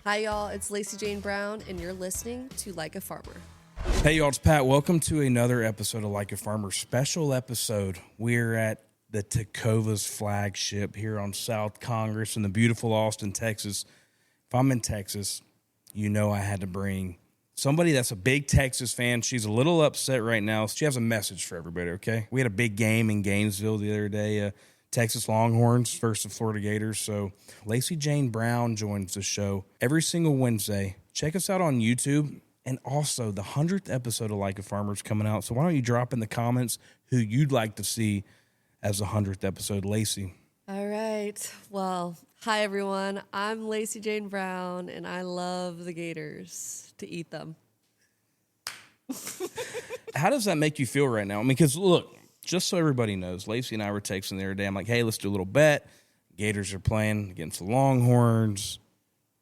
Hi, y'all. It's Lacey Jane Brown, and you're listening to Like a Farmer. Hey, y'all. It's Pat. Welcome to another episode of Like a Farmer. Special episode. We're at the Tecovas flagship here on South Congress in the beautiful Austin, Texas. If I'm in Texas, you know I had to bring somebody that's a big Texas fan. She's a little upset right now. She has a message for everybody, okay? We had a big game in Gainesville the other day, Texas Longhorns versus the Florida Gators. So Lacey Jane Brown joins the show every single Wednesday. Check us out on YouTube. And also, the 100th episode of Like a Farmer is coming out. So why don't you drop in the comments who you'd like to see as the 100th episode, Lacey? All right. Well, hi, everyone. I'm Lacey Jane Brown, and I love the Gators to eat them. How does that make you feel right now? I mean, because look, just so everybody knows, Lacey and I were texting the other day. I'm like, hey, let's do a little bet. Gators are playing against the Longhorns.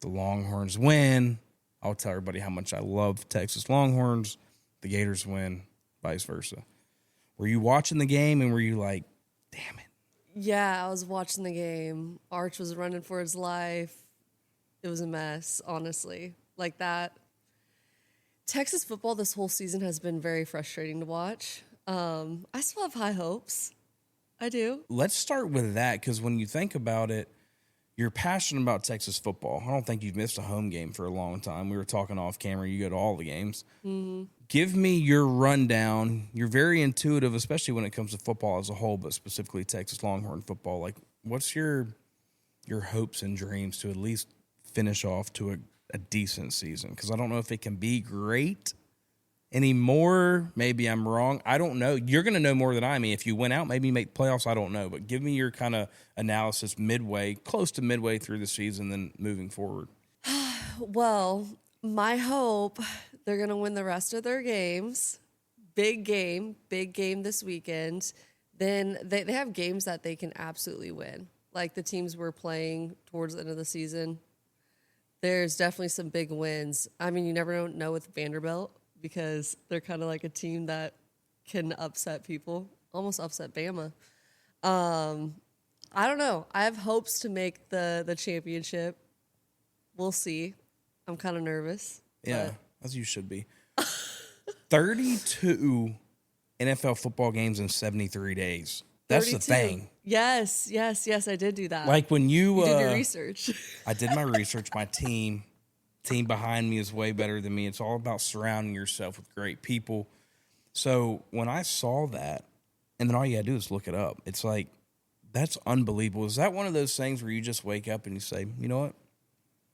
The Longhorns win. I'll tell everybody how much I love Texas Longhorns. The Gators win, vice versa. Were you watching the game and were you like, damn it? Yeah, I was watching the game. Arch was running for his life. It was a mess, honestly. Like that. Texas football this whole season has been very frustrating to watch. I still have high hopes. I do. Let's start with that, because when you think about it, you're passionate about Texas football. I don't think you've missed a home game for a long time. We were talking off camera. You go to all the games. Mm-hmm. Give me your rundown. You're very intuitive, especially when it comes to football as a whole, but specifically Texas Longhorn football. Like, what's your hopes and dreams to at least finish off to a decent season? Because I don't know if it can be great anymore. Maybe I'm wrong. I don't know. You're going to know more than I mean. If you went out, maybe make playoffs. I don't know. But give me your kind of analysis close to midway through the season, then moving forward. Well, my hope, they're going to win the rest of their games. Big game this weekend. Then they have games that they can absolutely win. Like the teams we're playing towards the end of the season. There's definitely some big wins. I mean, you never know with Vanderbilt, because they're kind of like a team that can upset people, almost upset Bama. I don't know. I have hopes to make the championship. We'll see. I'm kind of nervous. Yeah, as you should be. 32 NFL football games in 73 days. That's 32. The thing. Yes, I did do that. Like when you did your research. I did my research. My team behind me is way better than me. It's all about surrounding yourself with great people. So when I saw that, and then all you got to do is look it up, it's like, that's unbelievable. Is that one of those things where you just wake up and you say, you know what?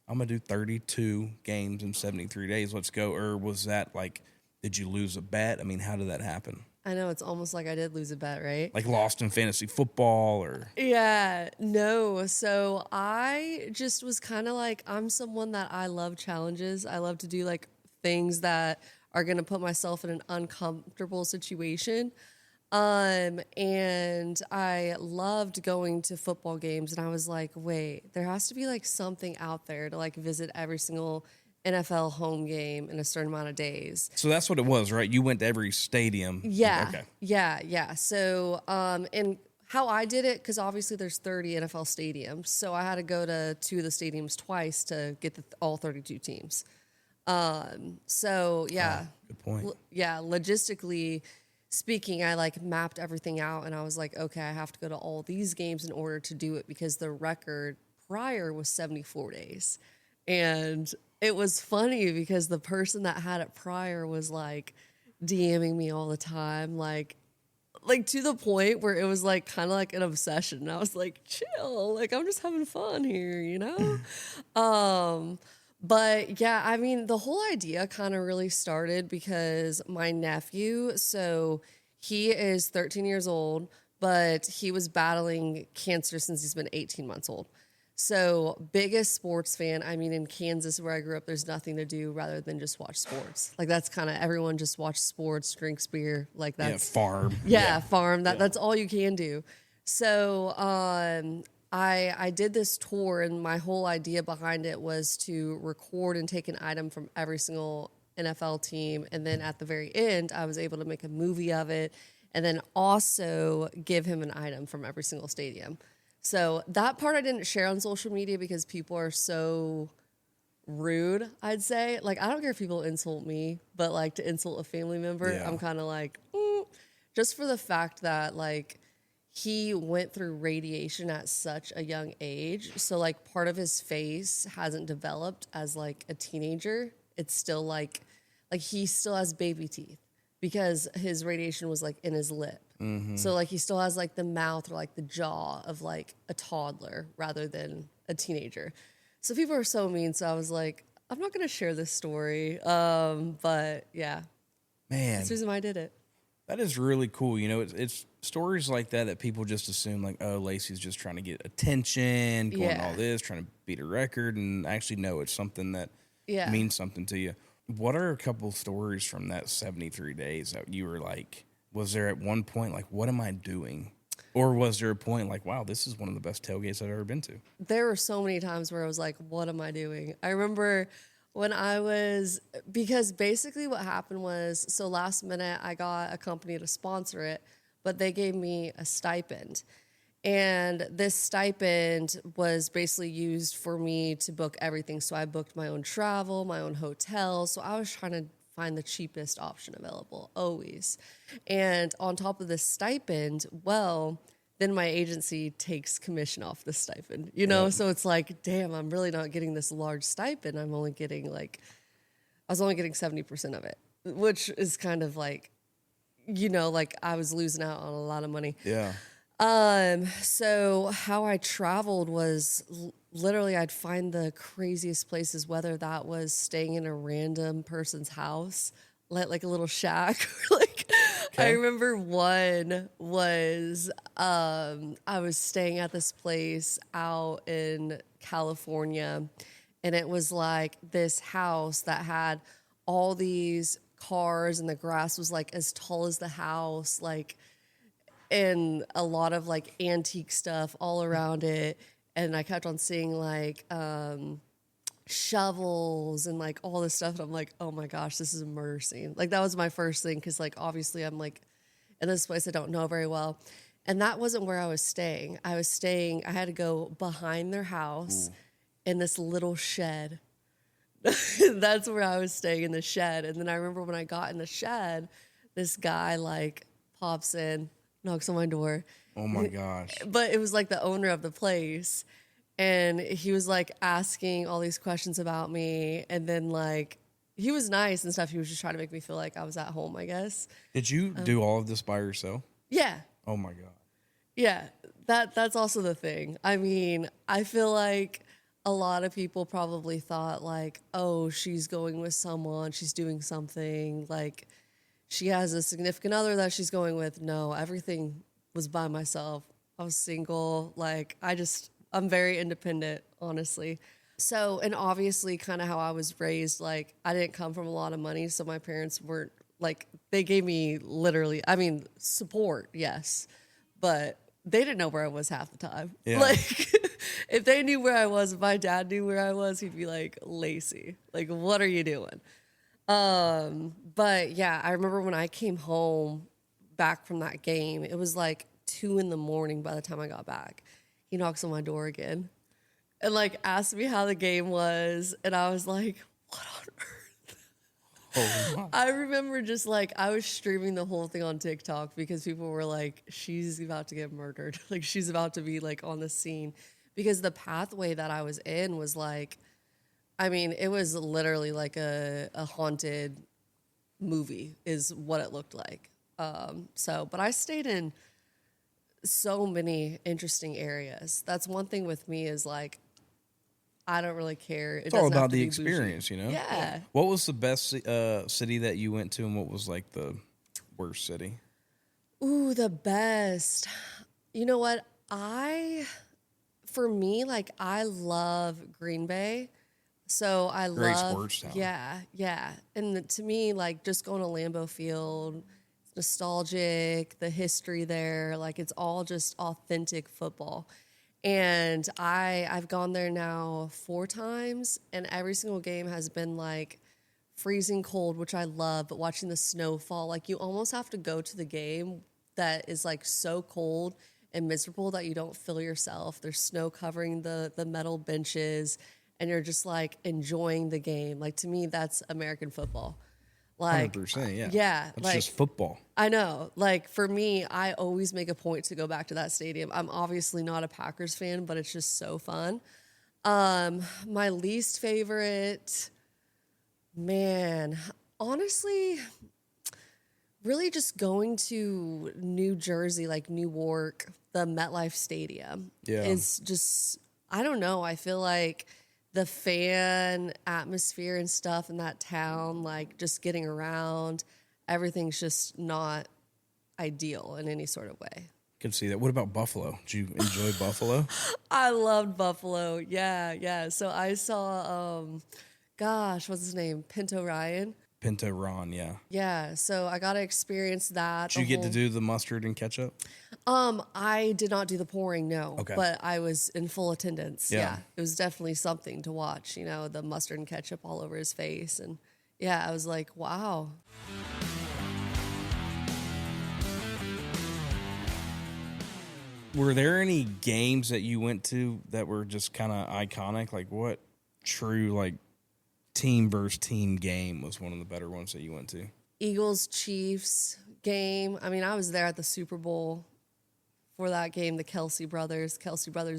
I'm going to do 32 games in 73 days. Let's go. Or was that like, did you lose a bet? I mean, how did that happen? I know, it's almost like I did lose a bet, right? Like lost in fantasy football or? Yeah, no. So I just was kind of like, I'm someone that I love challenges. I love to do like things that are going to put myself in an uncomfortable situation. And I loved going to football games, and I was like, wait, there has to be like something out there to like visit every single NFL home game in a certain amount of days. So that's what it was, right? You went to every stadium. Yeah. Okay. Yeah. So, and how I did it, because obviously there's 30 NFL stadiums. So I had to go to two of the stadiums twice to get all 32 teams. So yeah. Good point. Logistically speaking, I like mapped everything out, and I was like, okay, I have to go to all these games in order to do it, because the record prior was 74 days. And it was funny because the person that had it prior was like DMing me all the time, like to the point where it was like kind of like an obsession. And I was like, chill, like I'm just having fun here, you know? But yeah, I mean, the whole idea kind of really started because my nephew, so he is 13 years old, but he was battling cancer since he's been 18 months old. So biggest sports fan. I mean, in Kansas where I grew up, there's nothing to do rather than just watch sports. Like that's kind of, everyone just watches sports, drinks beer. Like that's farm. Yeah, farm. That's all you can do. So I did this tour, and my whole idea behind it was to record and take an item from every single NFL team. And then at the very end, I was able to make a movie of it, and then also give him an item from every single stadium. So that part I didn't share on social media because people are so rude, I'd say. Like, I don't care if people insult me, but like to insult a family member, Yeah. I'm kind of like, just for the fact that like he went through radiation at such a young age. So like part of his face hasn't developed as like a teenager. It's still like he still has baby teeth because his radiation was like in his lip. So like he still has like the mouth or like the jaw of like a toddler rather than a teenager. So people are so mean. So I was like, I'm not going to share this story. But yeah, Man, that's the reason why I did it. that is really cool. You know, it's stories like that people just assume like, oh, Lacey's just trying to get attention, going all this, trying to beat a record, and actually no, it's something that means something to you. What are a couple stories from that 73 days that you were like, was there at one point like, what am I doing? Or was there a point like, wow, this is one of the best tailgates I've ever been to? There were so many times where I was like, what am I doing? I remember because basically what happened was, so last minute I got a company to sponsor it, but they gave me a stipend. And this stipend was basically used for me to book everything. So I booked my own travel, my own hotel. So I was trying to find the cheapest option available, always. And on top of this stipend, well, then my agency takes commission off the stipend, you know? So it's like, damn, I'm really not getting this large stipend. I was only getting 70% of it, which is kind of like, you know, like I was losing out on a lot of money. Yeah. So how I traveled was literally I'd find the craziest places, whether that was staying in a random person's house, like a little shack, or like I remember one was I was staying at this place out in California, and it was like this house that had all these cars, and the grass was like as tall as the house, like, and a lot of like antique stuff all around it. And I kept on seeing like shovels and like all this stuff. And I'm like, oh my gosh, this is a murder scene. Like that was my first thing. Cause like, obviously I'm like in this place I don't know very well. And that wasn't where I was staying. I had to go behind their house in this little shed. That's where I was staying, in the shed. And then I remember when I got in the shed, this guy like pops in, knocks on my door. Oh my gosh. But it was like the owner of the place. And he was like asking all these questions about me. And then like, he was nice and stuff. He was just trying to make me feel like I was at home, I guess. Did you do all of this by yourself? Yeah. Oh my God. Yeah. That's also the thing. I mean, I feel like a lot of people probably thought like, oh, she's going with someone, she's doing something, like she has a significant other that she's going with. No, everything was by myself. I was single. Like I'm very independent, honestly. So, and obviously kind of how I was raised, like I didn't come from a lot of money. So my parents weren't like, they gave me literally, I mean, support, yes, but they didn't know where I was half the time. Yeah. Like if they knew where I was, if my dad knew where I was, he'd be like, Lacey, like, what are you doing? But yeah, I remember when I came home back from that game, it was like 2 a.m. by the time I got back. He knocks on my door again and like asked me how the game was. And I was like, what on earth? Oh, I remember just like, I was streaming the whole thing on TikTok because people were like, she's about to get murdered. Like she's about to be like on the scene, because the pathway that I was in was like, I mean, it was literally like a haunted movie is what it looked like. But I stayed in so many interesting areas. That's one thing with me is like, I don't really care. It's all about the experience, you know? Yeah. What was the best city that you went to, and what was like the worst city? Ooh, the best. You know what? For me, like I love Green Bay. So I Great love, sports town. yeah. And to me, like just going to Lambeau Field, it's nostalgic, the history there, like it's all just authentic football. And I've gone there now 4 times, and every single game has been like freezing cold, which I love, but watching the snow fall, like you almost have to go to the game that is like so cold and miserable that you don't feel yourself. There's snow covering the metal benches. and you're just like enjoying the game. Like to me, that's American football. Like, 100%. Yeah. yeah, That's like just football. I know. Like for me, I always make a point to go back to that stadium. I'm obviously not a Packers fan, but it's just so fun. My least favorite, man, honestly, really just going to New Jersey, like Newark, the MetLife Stadium Yeah. is just, I don't know. I feel like the fan atmosphere and stuff in that town, like just getting around, everything's just not ideal in any sort of way. Can see that. What about Buffalo? Did you enjoy Buffalo? I loved Buffalo. Yeah, yeah. So I saw, gosh, what's his name? Pinto Ryan. Pinto Ron, yeah. Yeah, so I got to experience that. Did you get to do the mustard and ketchup? I did not do the pouring, no. Okay. But I was in full attendance. Yeah. Yeah. It was definitely something to watch, you know, the mustard and ketchup all over his face. And yeah, I was like, wow. Were there any games that you went to that were just kind of iconic? Like what true like team versus team game was one of the better ones that you went to? Eagles Chiefs game. I mean, I was there at the Super Bowl for that game, the Kelsey Brothers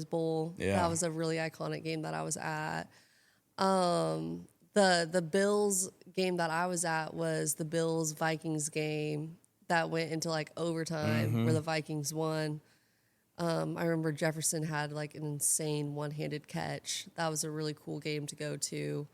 Bowl. Yeah. That was a really iconic game that I was at. The Bills game that I was at was the Bills Vikings game that went into like overtime where the Vikings won. I remember Jefferson had like an insane one-handed catch. That was a really cool game to go to.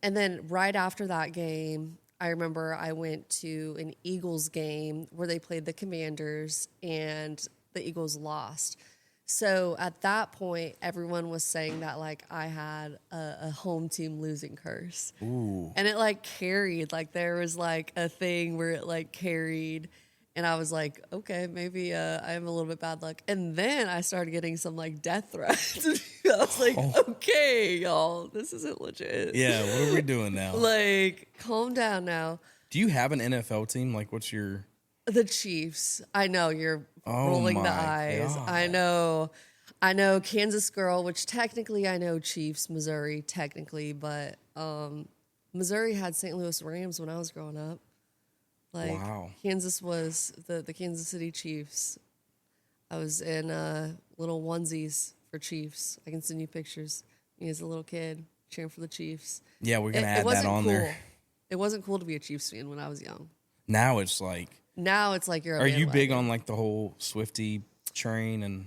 And then right after that game, I remember I went to an Eagles game where they played the Commanders and the Eagles lost. So at that point, everyone was saying that like I had a home team losing curse. Ooh. And it like carried, like there was like a thing where it like carried. And I was like, okay, maybe I am a little bit bad luck. And then I started getting some like death threats. I was like, okay, y'all, this isn't legit. Yeah, what are we doing now? Like, calm down now. Do you have an NFL team? Like what's your The Chiefs. I know you're Oh rolling the my eyes. God. I know Kansas girl, which technically I know Chiefs, Missouri, technically, but Missouri had St. Louis Rams when I was growing up. Like Wow. Kansas was the Kansas City Chiefs. I was in little onesies for Chiefs. I can send you pictures. Me as a little kid cheering for the Chiefs. Yeah, we're gonna It add that wasn't on cool. there. It wasn't cool to be a Chiefs fan when I was young. Now it's like Now it's like you're a are you big bandwagon. on like the whole Swiftie train and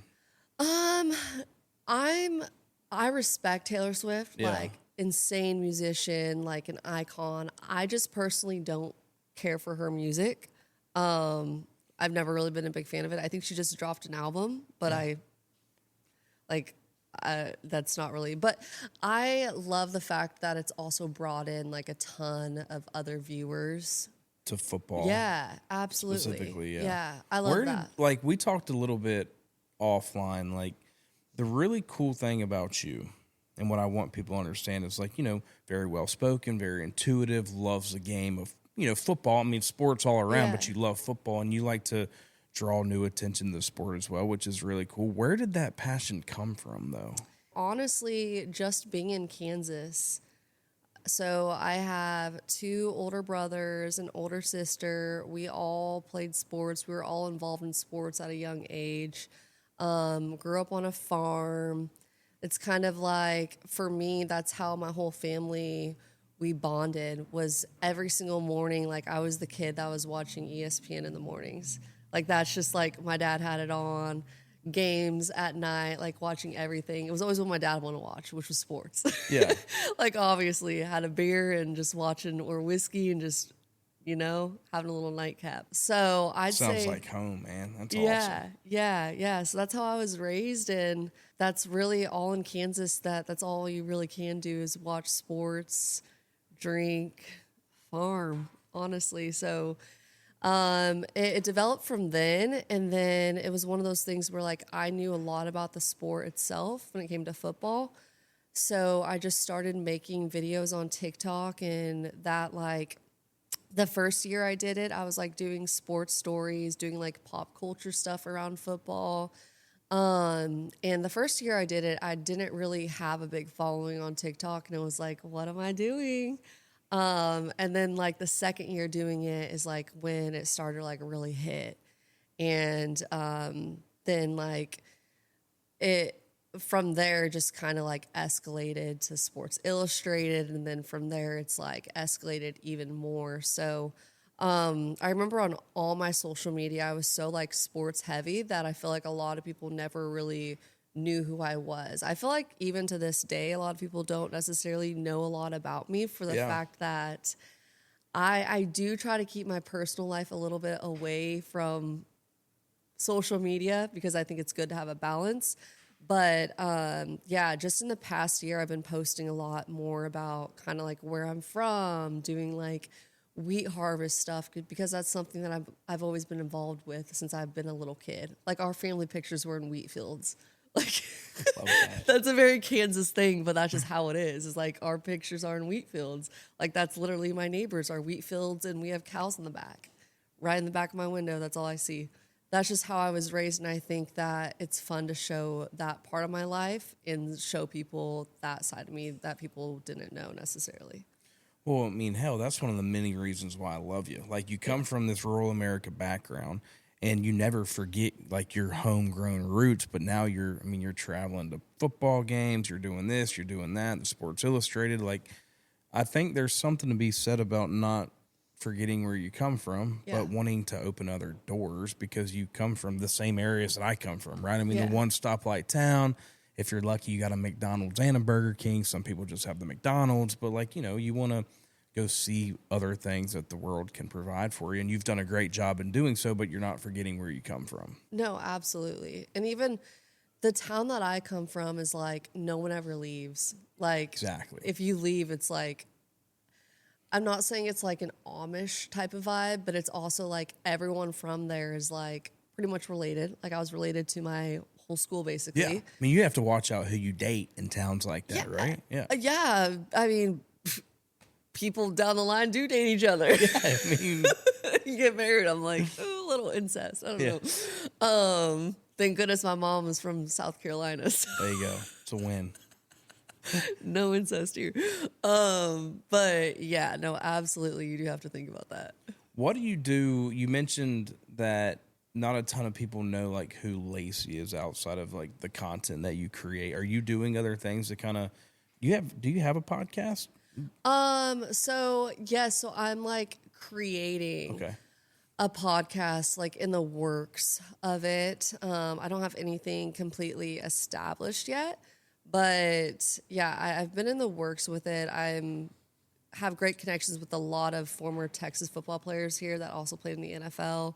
I respect Taylor Swift, Yeah. like insane musician, like an icon. I just personally don't care for her music. I've never really been a big fan of it. I think she just dropped an album, but that's not really. But I love the fact that it's also brought in like a ton of other viewers. to football? Yeah, absolutely. Specifically, yeah. Yeah, I love that. Like we talked a little bit offline, like the really cool thing about you and what I want people to understand is like, you know, very well spoken, very intuitive, loves the game of, you know, football. I mean, sports all around, Yeah. but you love football and you like to draw new attention to the sport as well, which is really cool. Where did that passion come from though? Honestly, just being in Kansas. So I have two older brothers, an older sister. We all played sports. We were all involved in sports at a young age. Grew up on a farm. It's kind of like, for me, that's how my whole family, we bonded, was every single morning. Like I was the kid that was watching ESPN in the mornings. Like that's just like my dad had it on. Games at night, like watching everything. It was always what my dad wanted to watch, which was sports. Yeah. Like obviously had a beer and just watching, or whiskey and just, you know, having a little nightcap. So I'd Sounds say like home, man. That's yeah, awesome. yeah. So that's how I was raised, and that's really all in Kansas. That's all you really can do is watch sports, drink, farm, honestly. So it developed from then, and then it was one of those things where like I knew a lot about the sport itself when it came to football. So I just started making videos on TikTok, and that like the first year I did it, I was like doing sports stories, doing like pop culture stuff around football. And the first year I did it, I didn't really have a big following on TikTok, and it was like, what am I doing? And then like the second year doing it is like when it started like really hit. And then like it from there just kind of like escalated to Sports Illustrated, and then from there it's like escalated even more. So I remember on all my social media I was so like sports heavy that I feel like a lot of people never really knew who I was. I feel like even to this day a lot of people don't necessarily know a lot about me for the Yeah. fact that I do try to keep my personal life a little bit away from social media because I think it's good to have a balance. But yeah, just in the past year, I've been posting a lot more about kind of like where I'm from, doing like wheat harvest stuff because that's something that I've always been involved with since I've been a little kid. Like our family pictures were in wheat fields. Like that's a very Kansas thing, but that's just how it is. It's like our pictures are in wheat fields. Like that's literally my neighbors are wheat fields, and we have cows in the back, right in the back of my window. That's all I see. That's just how I was raised, and I think that it's fun to show that part of my life and show people that side of me that people didn't know necessarily. Well, I mean, hell, that's one of the many reasons why I love you. Like, you come from this rural America background, and you never forget like your homegrown roots. But now you're traveling to football games. You're doing this. You're doing that. The Sports Illustrated. Like, I think there's something to be said about not forgetting where you come from, Yeah. but wanting to open other doors because you come from the same areas that I come from, right? I mean, Yeah. the one stoplight town. If you're lucky, you got a McDonald's and a Burger King. Some people just have the McDonald's, but like, you want to go see other things that the world can provide for you. And you've done a great job in doing so, but you're not forgetting where you come from. No, absolutely. And even the town that I come from is like no one ever leaves. Like Exactly. if you leave, it's like I'm not saying it's like an Amish type of vibe, but it's also like everyone from there is like pretty much related. Like I was related to my whole school basically. Yeah. I mean, you have to watch out who you date in towns like that, right? Yeah. Yeah. I mean, people down the line do date each other. I mean, You get married. I'm like, oh, a little incest. I don't Yeah. know. Thank goodness my mom is from South Carolina. So there you go. It's a win. no incest here. But yeah, no, absolutely. You do have to think about that. What do? You mentioned that not a ton of people know like who Lacey is outside of like the content that you create. Are you doing other things to kind of do you have a podcast? So yes, so I'm like creating Okay. a podcast, like in the works of it. I don't have anything completely established yet, but yeah, I've been in the works with it. Have great connections with a lot of former Texas football players here that also played in the NFL.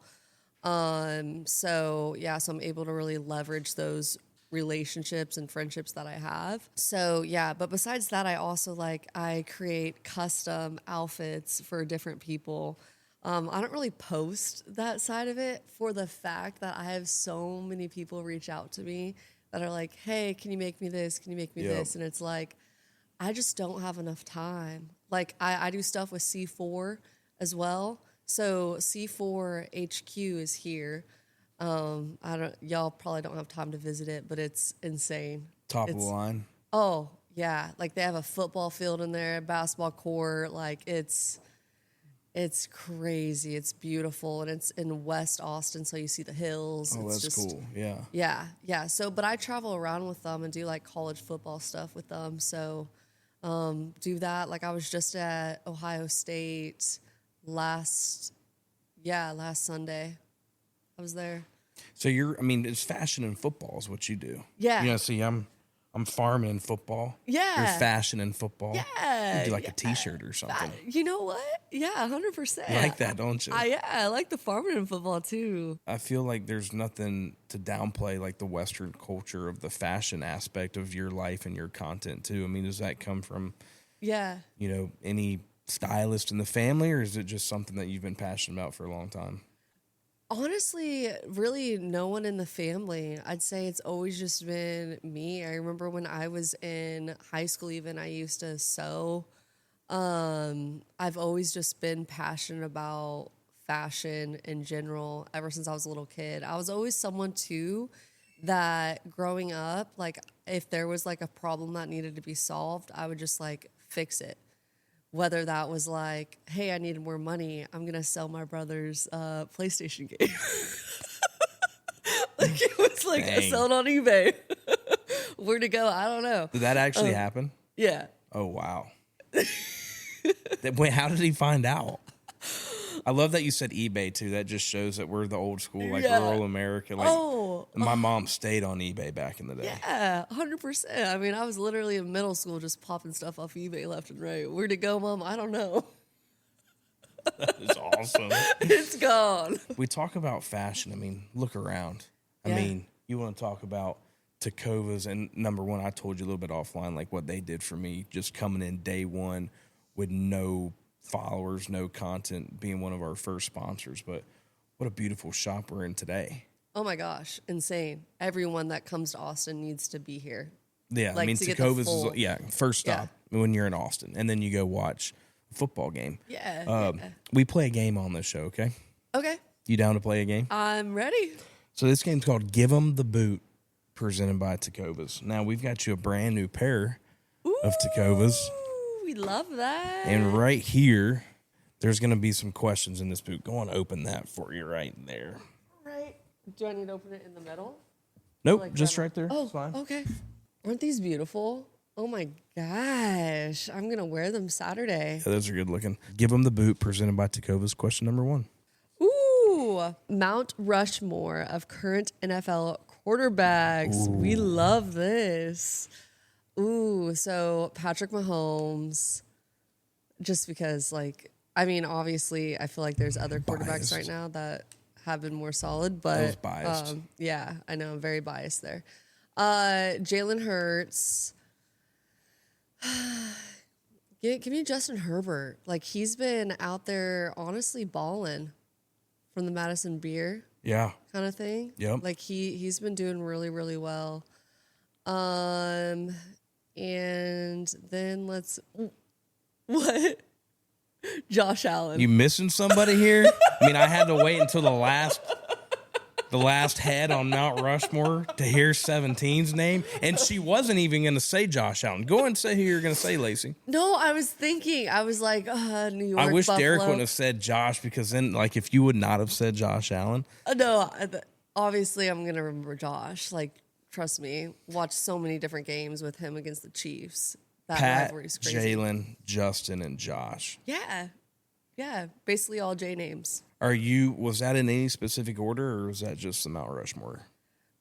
So yeah, so I'm able to really leverage those relationships and friendships that I have. So yeah, but besides that, I create custom outfits for different people. I don't really post that side of it for the fact that I have so many people reach out to me that are like, hey, can you make me this? Can you make me Yep. this? And it's like, I just don't have enough time. Like I do stuff with C4 as well. So C4 HQ is here. Y'all probably don't have time to visit it, but it's insane. Top of It's- the line. Oh yeah, like they have a football field in there, a basketball court. Like it's crazy. It's beautiful, and it's in West Austin, so you see the hills. Oh, It's that's just, cool. Yeah. Yeah. So, but I travel around with them and do like college football stuff with them. So, do that. Like I was just at Ohio State last Sunday. I was there. So it's fashion and football is what you do. Yeah. Yeah. See, I'm farming in football. Yeah. You're fashion in football. Yeah. You do like a T-shirt or something. You know what? Yeah, 100%. You like that, don't you? I like the farming in football too. I feel like there's nothing to downplay like the Western culture of the fashion aspect of your life and your content too. I mean, does that come from, Yeah. any stylist in the family, or is it just something that you've been passionate about for a long time? Honestly, really no one in the family. I'd say it's always just been me. I remember when I was in high school even, I used to sew. I've always just been passionate about fashion in general ever since I was a little kid. I was always someone too that growing up, like if there was like a problem that needed to be solved, I would just like fix it. Whether that was like, hey, I need more money, I'm gonna sell my brother's PlayStation game. Like it was like Dang. sell it on eBay. Where to go? I don't know. Did that actually happen? Yeah. Oh, wow. Wait, how did he find out? I love that you said eBay too. That just shows that we're the old school, like rural America. Like, my mom stayed on eBay back in the day. Yeah, 100%. I mean, I was literally in middle school just popping stuff off eBay left and right. Where'd it go, Mom? I don't know. That is awesome. It's gone. We talk about fashion. I mean, look around. I Yeah. mean, you want to talk about Tecovas, and number one, I told you a little bit offline, like what they did for me, just coming in day one with no followers, no content, being one of our first sponsors. But what a beautiful shop we're in today. Oh my gosh, insane. Everyone that comes to Austin needs to be here. Yeah, Like, I mean, to get the Tecovas full- is first stop when you're in Austin, and then you go watch a football game. Yeah. We play a game on this show, okay? Okay, You down to play a game? I'm ready. So this game's called Give 'em the Boot, presented by Tecovas. Now, we've got you a brand new pair of Tecovas, Ooh, we love that. and right here, there's going to be some questions in this boot. Go on, open that for you right there. Right. Do I need to open it in the middle? Nope, Like just that. right there. Oh, It's fine. okay. Aren't these beautiful? Oh my gosh. I'm going to wear them Saturday. Yeah, those are good looking. Give 'em the Boot, presented by Tecovas. Question number one. Ooh, Mount Rushmore of current NFL quarterbacks. We love this. Ooh, so Patrick Mahomes, just because, like, I mean, obviously, I feel like there's other quarterbacks Biased. right now that have been more solid, That was but biased. yeah, I know, I'm very biased there. Jalen Hurts. Give me Justin Herbert. Like, he's been out there honestly balling from the Madison Beer Yeah. kind of thing. Yep. Like he's been doing really, really well. And then what? Josh Allen. You missing somebody here? I mean, I had to wait until the last head on Mount Rushmore to hear 17's name, and she wasn't even going to say Josh Allen. Go and say who you're going to say, Lacey. No, I was thinking. I was like, New York. I wish Buffalo. Derek wouldn't have said Josh, because then, like, if you would not have said Josh Allen, No, obviously I'm gonna remember Josh. Like, trust me. Watched so many different games with him against the Chiefs. That Pat, rivalry's crazy. Jalen, Justin, and Josh. Yeah. Basically all J names. Was that in any specific order, or was that just the Mount Rushmore?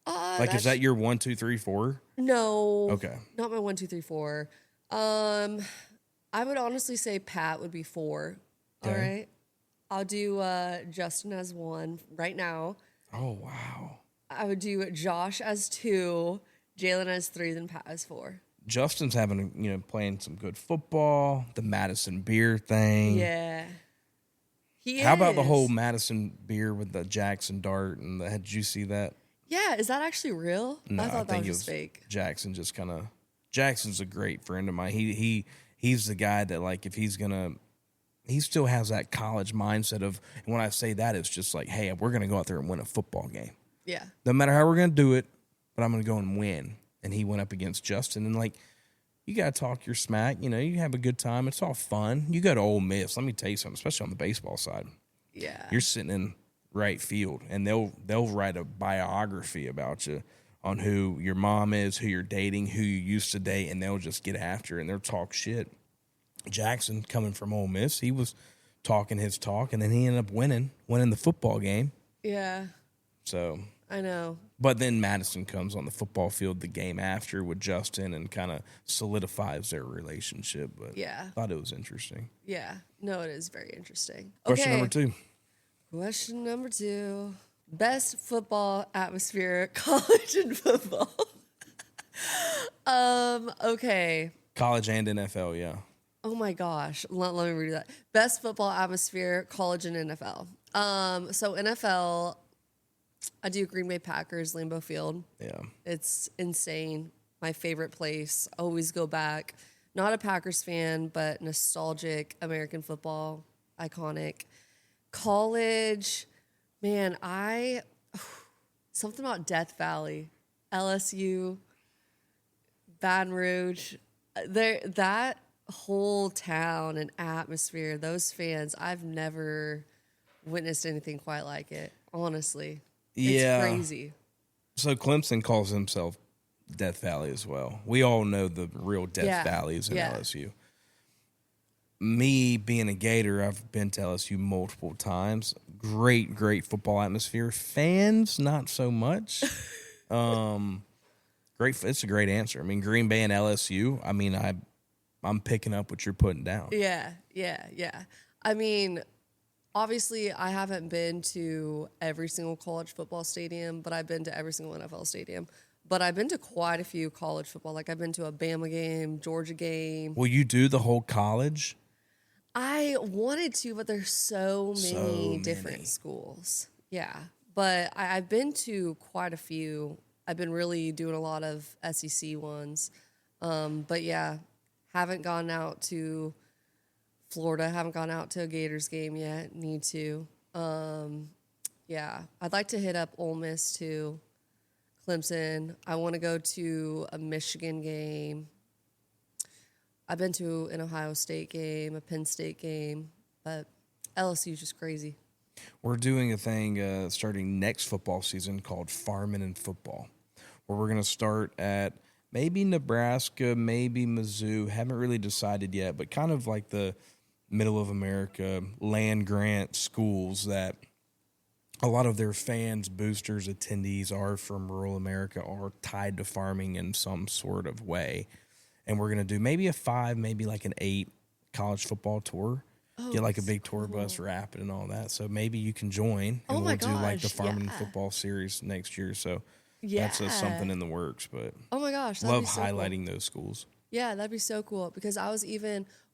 Like, is that your 1, 2, 3, 4? No. Okay. Not my 1, 2, 3, 4. I would honestly say Pat would be 4. All Okay. right. I'll do Justin as 1 right now. Oh, wow. I would do Josh as 2, Jalen as 3, then Pat as 4. Justin's playing some good football, the Madison Beer thing. Yeah. How about the is. whole Madison Beer with the Jackson Dart did you see that? Yeah, is that actually real? No, I thought that think was it just fake. Jackson just Jackson's a great friend of mine. He's the guy that, like, if he's gonna, he still has that college mindset of, and when I say that, it's just like, hey, we're gonna go out there and win a football game. Yeah. No matter how we're gonna do it, but I'm gonna go and win. And he went up against Justin, and, like, you gotta talk your smack. You have a good time. It's all fun. You go to Ole Miss. Let me tell you something, especially on the baseball side. Yeah. You're sitting in right field, and they'll write a biography about you on who your mom is, who you're dating, who you used to date, and they'll just get after it, and they'll talk shit. Jackson, coming from Ole Miss, he was talking his talk, and then he ended up winning the football game. Yeah. So, I know. but then Madison comes on the football field the game after with Justin and kind of solidifies their relationship. But Yeah. thought it was interesting. Yeah. No, it is very interesting. Question Okay. number 2. Question number 2. Best football atmosphere, college and football. Okay. College and NFL, yeah. Oh my gosh. Let me redo that. Best football atmosphere, college and NFL. So NFL, I do Green Bay Packers, Lambeau Field. Yeah. It's insane. My favorite place. Always go back. Not a Packers fan, but nostalgic American football, iconic. College, man, something about Death Valley. LSU, Baton Rouge, that whole town and atmosphere, those fans, I've never witnessed anything quite like it, honestly. It's Yeah. crazy. So Clemson calls himself Death Valley as well. We all know the real Death Yeah. Valleys in Yeah. LSU. Me being a Gator, I've been to LSU multiple times. Great, great football atmosphere. Fans, not so much. Great. It's a great answer. I mean, Green Bay and LSU. I mean, I'm picking up what you're putting down. Yeah. I mean, obviously, I haven't been to every single college football stadium, but I've been to every single NFL stadium. But I've been to quite a few college football. Like, I've been to a Bama game, Georgia game. Will you do the whole college? I wanted to, but there's so many So different many. schools. Yeah. But I've been to quite a few. I've been really doing a lot of SEC ones. But yeah, haven't gone out to Florida, haven't gone out to a Gators game yet. Need to. Yeah. I'd like to hit up Ole Miss too. Clemson. I want to go to a Michigan game. I've been to an Ohio State game, a Penn State game, but LSU is just crazy. We're doing a thing starting next football season called Farming and Football, where we're going to start at maybe Nebraska, maybe Mizzou. Haven't really decided yet, but kind of like the middle of America land grant schools that a lot of their fans, boosters, attendees are from rural America, are tied to farming in some sort of way. And we're going to do maybe a 5, maybe like an 8 college football tour. Get like a big tour bus rapid and all that. So maybe you can join and we'll do like the farming and football series next year. So that's something in the works. But oh my gosh, that'd love be so highlighting those schools. Yeah, that'd be so cool because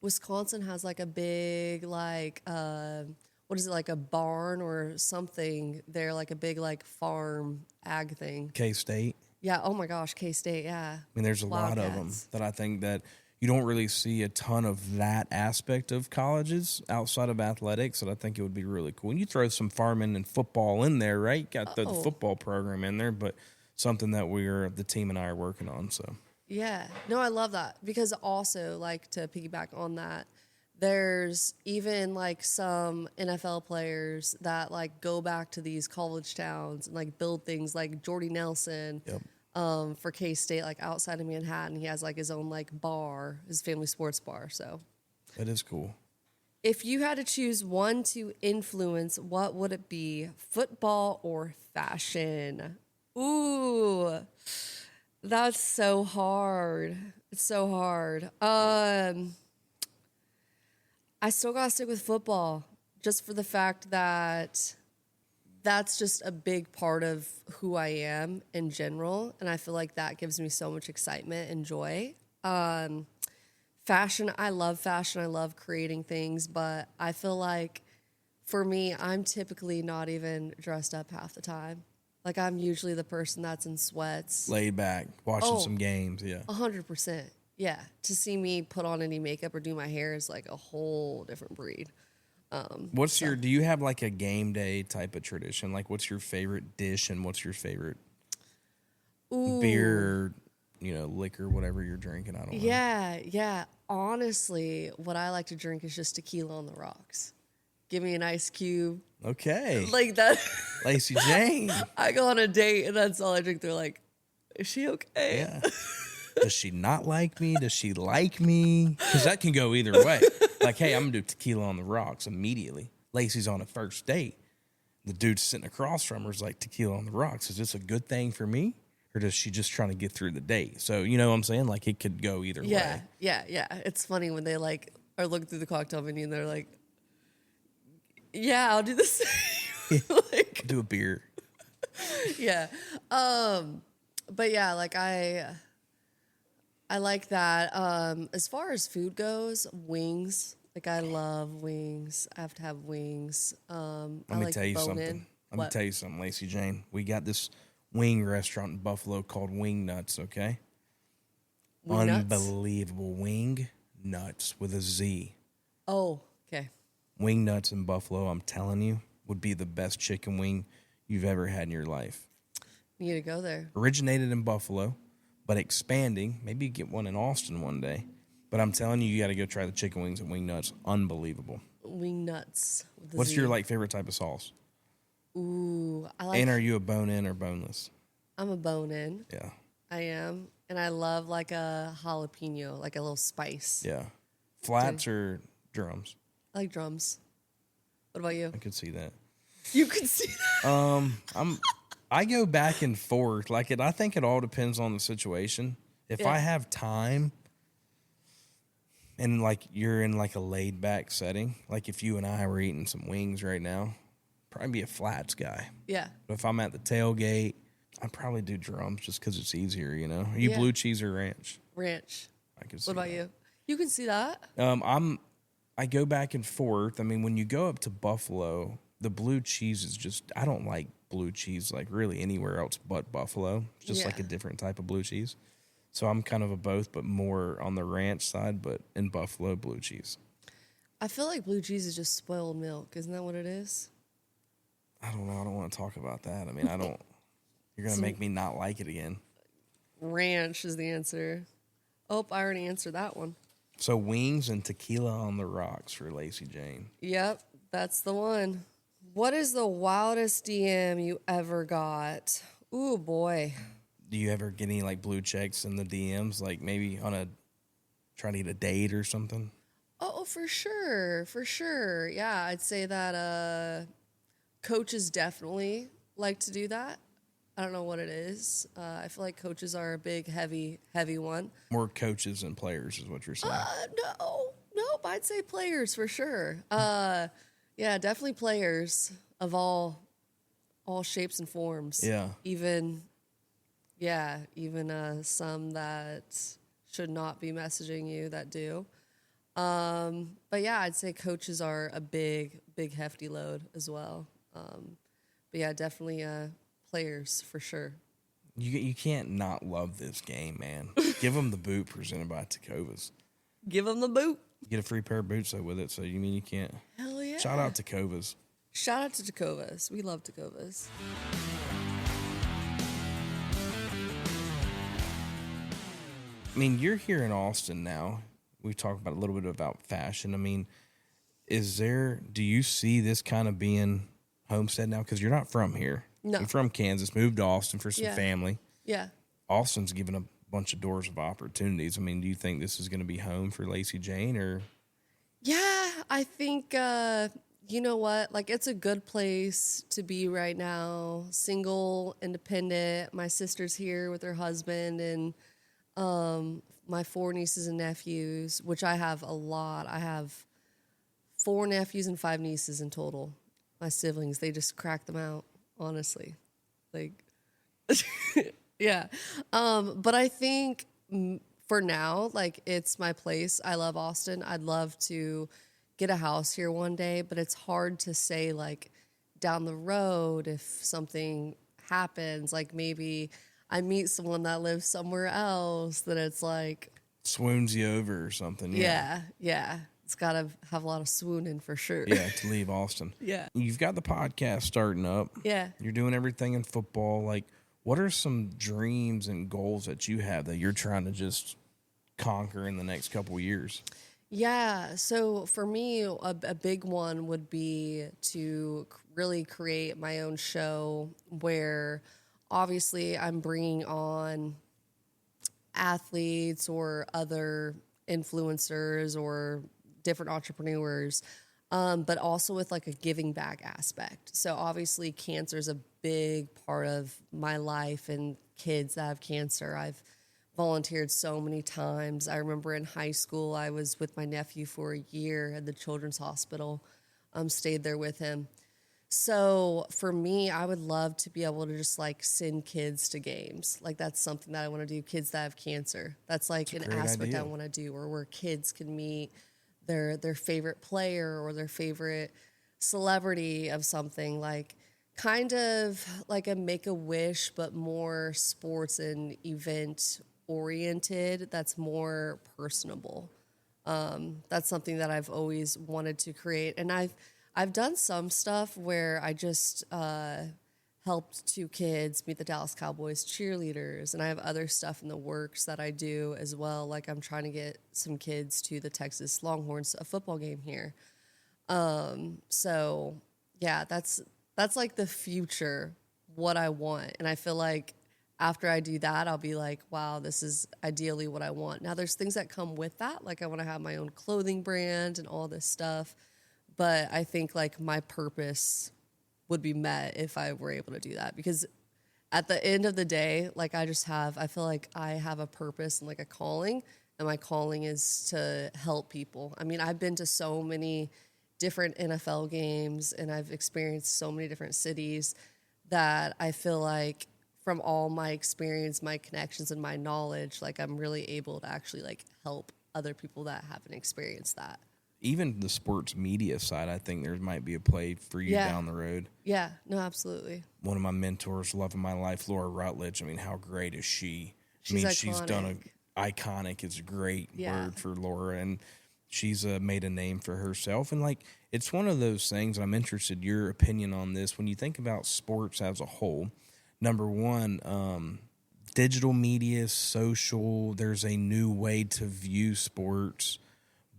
Wisconsin has like a big like what is it, like a barn or something there, like a big like farm ag thing. K-State. Yeah. Oh my gosh, K-State. Yeah. I mean, there's a lot of them that I think that you don't really see a ton of that aspect of colleges outside of athletics, that I think it would be really cool. And you throw some farming and football in there, right? Got the football program in there, but something that the team and I are working on. So yeah, no, I love that because also like to piggyback on that, there's even like some NFL players that like go back to these college towns and like build things like Jordy Nelson. Yep. For K-State, like outside of Manhattan, he has like his own like bar, his family sports bar. So that is cool. if you had to choose one to influence, what would it be? Football or fashion? Ooh, that's so hard. It's so hard. I still gotta stick with football just for the fact that that's just a big part of who I am in general. And I feel like that gives me so much excitement and joy. Fashion, I love fashion. I love creating things, but I feel like for me, I'm typically not even dressed up half the time. Like I'm usually the person that's in sweats. Laid back, watching some games, yeah. 100%. Yeah. To see me put on any makeup or do my hair is like a whole different breed. Do you have like a game day type of tradition? Like what's your favorite dish and what's your favorite beer, liquor, whatever you're drinking? I don't know. Yeah. Honestly, what I like to drink is just tequila on the rocks. Give me an ice cube. Okay. Like that. Lacey Jane. I go on a date and that's all I drink. They're like, is she okay? Yeah. Does she not like me? Does she like me? Because that can go either way. Like, hey, I'm going to do tequila on the rocks immediately. Lacey's on a first date. The dude sitting across from her is like, tequila on the rocks. Is this a good thing for me? Or does she just trying to get through the date? So, you know what I'm saying? Like, it could go either way. Yeah. It's funny when they like are looking through the cocktail menu and they're like, yeah, I'll do the same. Like, do a beer. Yeah. But yeah, like I like that. As far as food goes, wings. Like I love wings. I have to have wings. Let me tell you something, Lacey Jane. We got this wing restaurant in Buffalo called Wing Nuts, okay? Wing Unbelievable. Wing Nuts with a Z. Oh, okay. Wing Nuts in Buffalo, I'm telling you, would be the best chicken wing you've ever had in your life. You need to go there. Originated in Buffalo, but expanding. Maybe you get one in Austin one day. But I'm telling you, you got to go try the chicken wings at Wing Nuts. Unbelievable. Wing Nuts. With the What's Z. your like favorite type of sauce? Ooh, I like. And are you a bone in or boneless? I'm a bone in. Yeah. I am, and I love like a jalapeno, like a little spice. Yeah. Flats or drums? I like drums. What about you? I could see that. You can see that. I go back and forth. I think it all depends on the situation. If Yeah. I have time and like you're in like a laid back setting, like if you and I were eating some wings right now, probably be a flats guy. Yeah. But if I'm at the tailgate, I'd probably do drums just because it's easier, you know? Are you Yeah. blue cheese or ranch? Ranch. I could see What about that. you? You can see that. I go back and forth. I mean, when you go up to Buffalo, the blue cheese is just, I don't like blue cheese like really anywhere else but Buffalo. It's just like a Yeah. different type of blue cheese. So I'm kind of a both, but more on the ranch side, but in Buffalo, blue cheese. I feel like blue cheese is just spoiled milk. Isn't that what it is? I don't know. I don't want to talk about that. I mean, you're going to make me not like it again. Ranch is the answer. Oh, I already answered that one. So wings and tequila on the rocks for Lacey Jane. Yep, that's the one. What is the wildest DM you ever got? Ooh, boy. Do you ever get any like blue checks in the DMs, like maybe on trying to get a date or something? Oh, for sure. For sure. Yeah, I'd say that coaches definitely like to do that. I don't know what it is. I feel like coaches are a big, heavy one. More coaches than players is what you're saying. Nope. I'd say players for sure. Yeah, definitely players of all shapes and forms. Yeah. Even some that should not be messaging you that do. But yeah, I'd say coaches are a big, hefty load as well. But yeah, definitely players for sure. You can't not love this game, man. Give them the boot presented by Tecovas. Give them the boot. Get a free pair of boots with it, so you mean you can't. Hell yeah. Shout out to Tecovas. Shout out to Tecovas. We love Tecovas. I mean, you're here in Austin now. We talked about a little bit about fashion. I mean, do you see this kind of being homestead now? Because you're not from here. No. You're from Kansas, moved to Austin for some Yeah. family. Yeah. Austin's given a bunch of doors of opportunities. I mean, do you think this is going to be home for Lacey Jane or? Yeah, I think, you know what? Like, it's a good place to be right now. Single, independent. My sister's here with her husband and my 4 nieces and nephews, which I have a lot. I have 4 nephews and 5 nieces in total. My siblings, they just crack them out, honestly. Like, yeah. But I think for now, like, it's my place. I love Austin. I'd love to get a house here one day, but it's hard to say, like, down the road if something happens, like maybe I meet someone that lives somewhere else that it's like, Swoons you over or something. yeah. It's got to have a lot of swooning for sure. Yeah, to leave Austin. Yeah. You've got the podcast starting up. Yeah. You're doing everything in football. Like, what are some dreams and goals that you have that you're trying to just conquer in the next couple of years? Yeah. So for me, a big one would be to really create my own show where obviously I'm bringing on athletes or other influencers or different entrepreneurs, but also with like a giving back aspect. So obviously cancer is a big part of my life and kids that have cancer. I've volunteered so many times. I remember in high school, I was with my nephew for a year at the Children's Hospital, stayed there with him. So for me, I would love to be able to just like send kids to games. Like that's something that I want to do. Kids that have cancer. That's like an aspect I want to do, or where kids can meet their favorite player or their favorite celebrity of something, like kind of like a Make-A-Wish, but more sports and event oriented. That's more personable. That's something that I've always wanted to create, and I've done some stuff where I just helped 2 kids meet the Dallas Cowboys cheerleaders, and I have other stuff in the works that I do as well. Like I'm trying to get some kids to the Texas Longhorns, a football game here. So yeah, that's like the future, what I want. And I feel like after I do that, I'll be like, wow, this is ideally what I want. Now there's things that come with that. Like I want to have my own clothing brand and all this stuff. But I think like my purpose would be met if I were able to do that, because at the end of the day, like I feel like I have a purpose and like a calling, and my calling is to help people. I mean, I've been to so many different NFL games and I've experienced so many different cities that I feel like from all my experience, my connections, and my knowledge, like I'm really able to actually like help other people that haven't experienced that. Even the sports media side, I think there might be a play for you down the road. Yeah, no, absolutely. One of my mentors, love of my life, Laura Rutledge. I mean, how great is she? She's iconic. She's done iconic is a great word for Laura, and she's made a name for herself. And like, it's one of those things, and I'm interested in your opinion on this. When you think about sports as a whole, number one, digital media, social, there's a new way to view sports.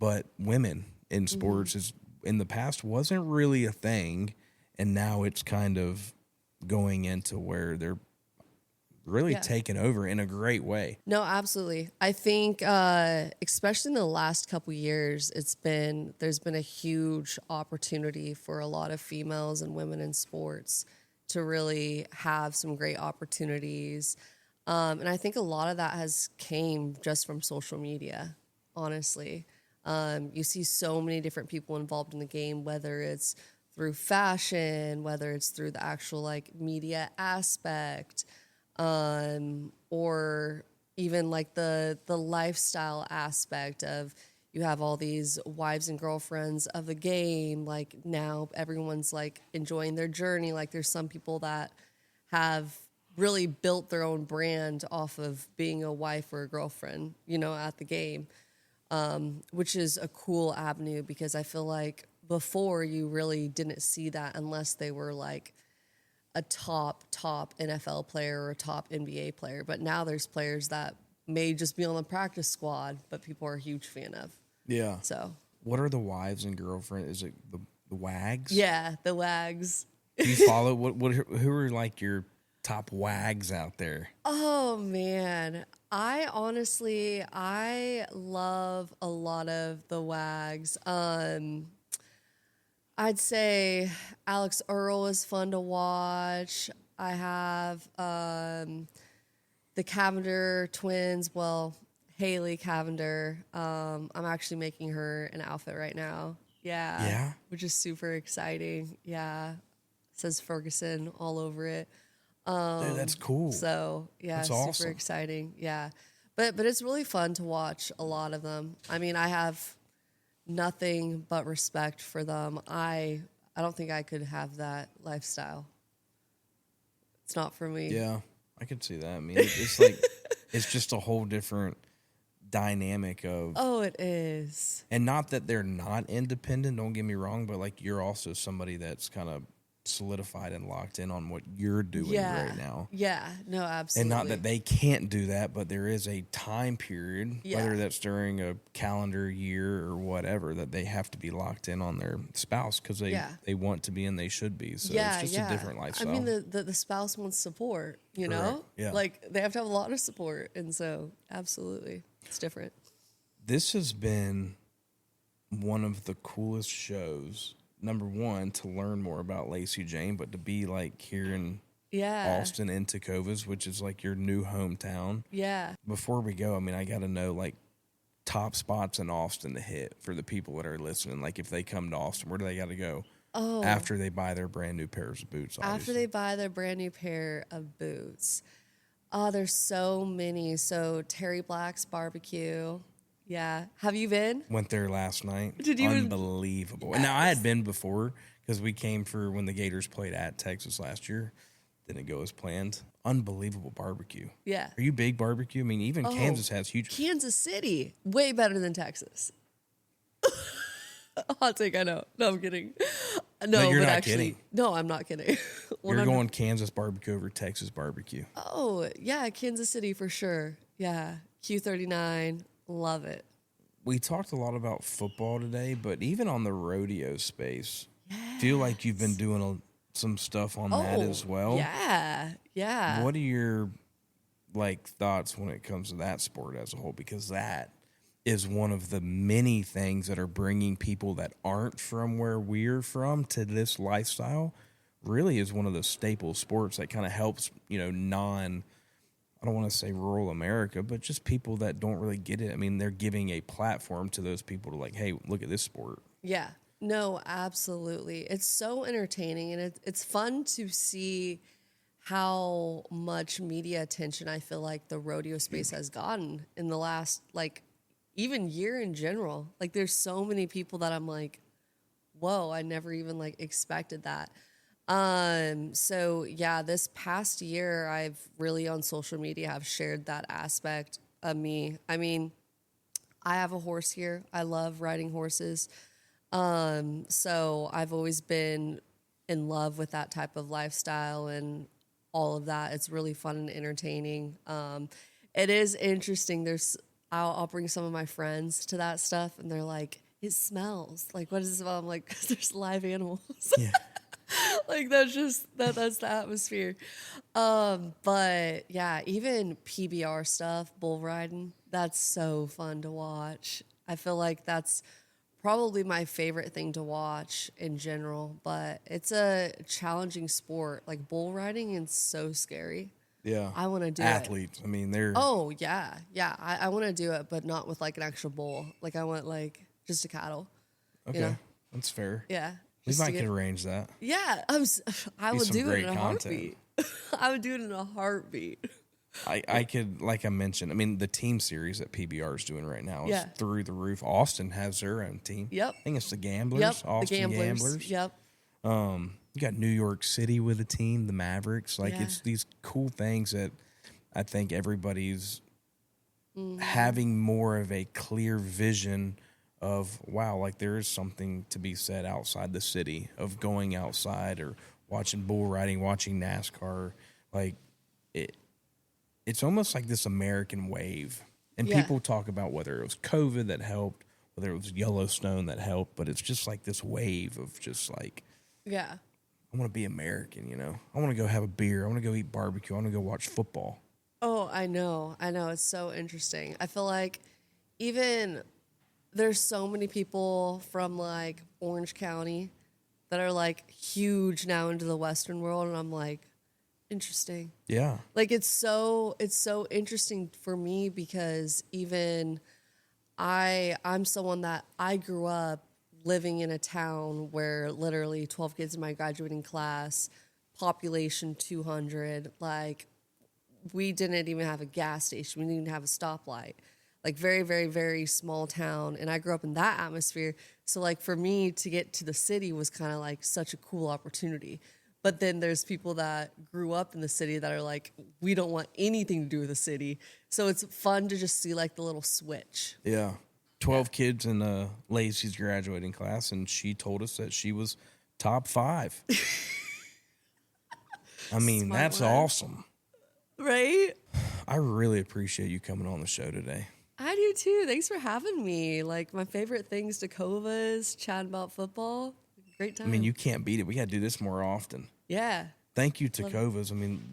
But women in sports is in the past wasn't really a thing, and now it's kind of going into where they're really taking over in a great way. No, absolutely. I think especially in the last couple of years, there's been a huge opportunity for a lot of females and women in sports to really have some great opportunities. And I think a lot of that has came just from social media, honestly. You see so many different people involved in the game, whether it's through fashion, whether it's through the actual like media aspect, or even like the lifestyle aspect of you have all these wives and girlfriends of the game. Like now everyone's like enjoying their journey. Like there's some people that have really built their own brand off of being a wife or a girlfriend, at the game. Which is a cool avenue, because I feel like before you really didn't see that unless they were like a top NFL player or a top NBA player. But now there's players that may just be on the practice squad, but people are a huge fan of. Yeah. So what are the wives and girlfriends? Is it the WAGs? Yeah, the WAGs. Do you follow who are like your top WAGs out there? Oh man, I love a lot of the WAGs. I'd say Alex Earl is fun to watch. I have the Cavender twins. Well, Haley Cavender. I'm actually making her an outfit right now. Yeah. Which is super exciting. Yeah. It says Ferguson all over it. Dude, that's cool. So yeah, that's super awesome. exciting. Yeah. But it's really fun to watch a lot of them. I mean, I have nothing but respect for them. I don't think I could have that lifestyle. It's not for me. Yeah, I could see that. I mean, it's like it's just a whole different dynamic of. Oh, it is. And not that they're not independent, don't get me wrong, but like you're also somebody that's kind of solidified and locked in on what you're doing right now. Yeah, no, absolutely. And not that they can't do that, but there is a time period, whether that's during a calendar year or whatever, that they have to be locked in on their spouse because they want to be and they should be. So it's just a different lifestyle. I mean, the spouse wants support, you know? Yeah. Like they have to have a lot of support. And so absolutely, it's different. This has been one of the coolest shows. Number one, to learn more about Lacey Jane, but to be like here in Austin in Tecovas, which is like your new hometown. Yeah. Before we go, I mean, I got to know like top spots in Austin to hit for the people that are listening. Like if they come to Austin, where do they got to go? Oh. After they buy their brand new pairs of boots. Obviously. After they buy their brand new pair of boots. Oh, there's so many. So Terry Black's Barbecue. Yeah. Have you been? Went there last night. Did you? Unbelievable. Yes. Now, I had been before because we came for when the Gators played at Texas last year. Didn't go as planned. Unbelievable barbecue. Yeah. Are you big barbecue? I mean, even Kansas has huge. Kansas City. Way better than Texas. Hot take, I know. No, I'm kidding. No, you're but not actually, kidding. no, I'm not kidding. You're going Kansas barbecue over Texas barbecue. Oh, yeah, Kansas City for sure. Yeah, Q39, love it. We talked a lot about football today, but even on the rodeo space, feel like you've been doing some stuff on that as well. Yeah, yeah. What are your thoughts when it comes to that sport as a whole? Because that is one of the many things that are bringing people that aren't from where we're from to this lifestyle. Really is one of the staple sports that kind of helps, I don't want to say rural America, but just people that don't really get it. I mean, they're giving a platform to those people to hey, look at this sport. Yeah, no, absolutely. It's so entertaining, and it's fun to see how much media attention I feel like the rodeo space has gotten in the last, even year in general. There's so many people that I'm like, whoa, I never even expected that. So yeah, this past year, I've really on social media have shared that aspect of me. I mean, I have a horse here. I love riding horses. So I've always been in love with that type of lifestyle and all of that. It's really fun and entertaining. It is interesting. I'll bring some of my friends to that stuff, and they're like, it smells. What does it smell? I'm like, 'cause there's live animals. Yeah. That's just that's the atmosphere. But yeah, even PBR stuff, bull riding, that's so fun to watch. I feel like that's probably my favorite thing to watch in general, but it's a challenging sport. Bull riding is so scary. Yeah. I want to do athletes. it. I mean, they're Oh yeah. Yeah. I want to do it, but not with an actual bull. I want just a cattle. okay. That's fair. Yeah. We might could arrange that. Yeah, I would some do it great in a content. heartbeat. I would do it in a heartbeat. I could, like I mentioned, I mean, the team series that PBR is doing right now is through the roof. Austin has their own team. Yep. I think it's the Gamblers. Yep, Austin the Gamblers. Yep. You got New York City with a team, the Mavericks. It's these cool things that I think everybody's having more of a clear vision of, wow, there is something to be said outside the city, of going outside or watching bull riding, watching NASCAR. It's almost like this American wave. And people talk about whether it was COVID that helped, whether it was Yellowstone that helped, but it's just this wave of just Yeah. I want to be American, I want to go have a beer. I want to go eat barbecue. I want to go watch football. Oh, I know. It's so interesting. I feel like even there's so many people from Orange County that are huge now into the Western world, and I'm interesting. Yeah. It's so interesting for me because even I'm someone that I grew up living in a town where literally 12 kids in my graduating class, population 200, we didn't even have a gas station. We didn't even have a stoplight. Very, very, very small town. And I grew up in that atmosphere. So for me to get to the city was kind of such a cool opportunity. But then there's people that grew up in the city that are we don't want anything to do with the city. So it's fun to just see the little switch. Yeah. 12 kids in Lacey's graduating class, and she told us that she was top 5. I mean, Smart that's one. awesome. Right? I really appreciate you coming on the show today. I do too. Thanks for having me. My favorite things, Tecovas, chatting about football. Great time. I mean, you can't beat it. We got to do this more often. Yeah. Thank you, Tecovas. I mean,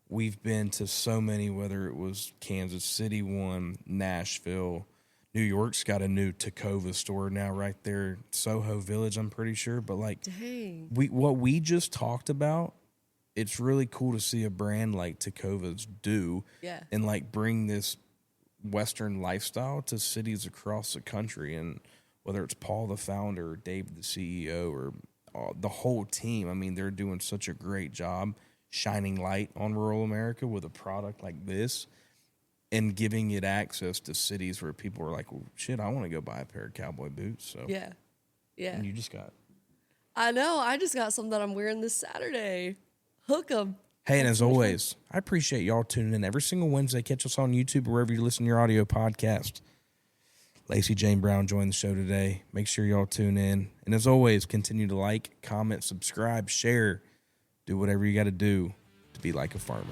we've been to so many, whether it was Kansas City one, Nashville, New York's got a new Tecovas store now right there, Soho Village, I'm pretty sure. But Dang. what we just talked about, it's really cool to see a brand like Tecovas do and bring this Western lifestyle to cities across the country. And whether it's Paul, the founder, or Dave, the CEO, or the whole team, I mean, they're doing such a great job shining light on rural America with a product like this and giving it access to cities where people are like, well, shit, I want to go buy a pair of cowboy boots. So Yeah. and you just got. I know. I just got some that I'm wearing this Saturday. Hook 'em. Hey, and as always, I appreciate y'all tuning in every single Wednesday. Catch us on YouTube or wherever you listen to your audio podcast. Lacey Jane Brown joined the show today. Make sure y'all tune in. And as always, continue to like, comment, subscribe, share. Do whatever you got to do to be like a farmer.